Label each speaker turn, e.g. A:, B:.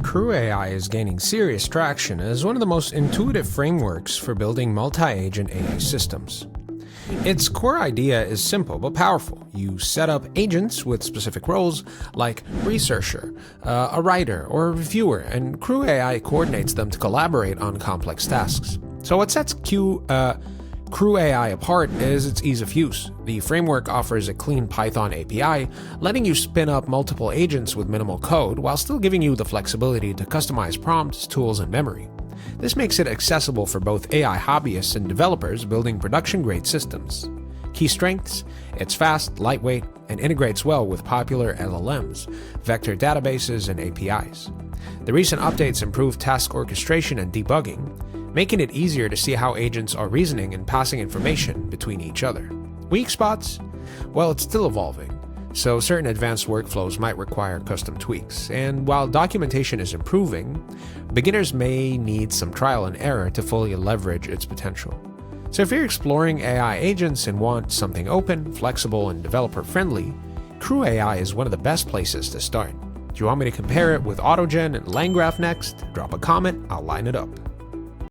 A: CrewAI is gaining serious traction as one of the most intuitive frameworks for building multi-agent AI systems. Its core idea is simple but powerful. You set up agents with specific roles like researcher, a writer, or a reviewer, and CrewAI coordinates them to collaborate on complex tasks. So what sets CrewAI apart is its ease of use. The framework offers a clean Python API, letting you spin up multiple agents with minimal code while still giving you the flexibility to customize prompts, tools, and memory. This makes it accessible for both AI hobbyists and developers building production-grade systems. Key strengths: it's fast, lightweight, and integrates well with popular LLMs, vector databases, and APIs. The recent updates improve task orchestration and debugging, making it easier to see how agents are reasoning and passing information between each other. Weak spots? Well, it's still evolving, so certain advanced workflows might require custom tweaks, and while documentation is improving, beginners may need some trial and error to fully leverage its potential. So if you're exploring AI agents and want something open, flexible, and developer-friendly, CrewAI is one of the best places to start. Do you want me to compare it with AutoGen and LangGraph next? Drop a comment, I'll line it up.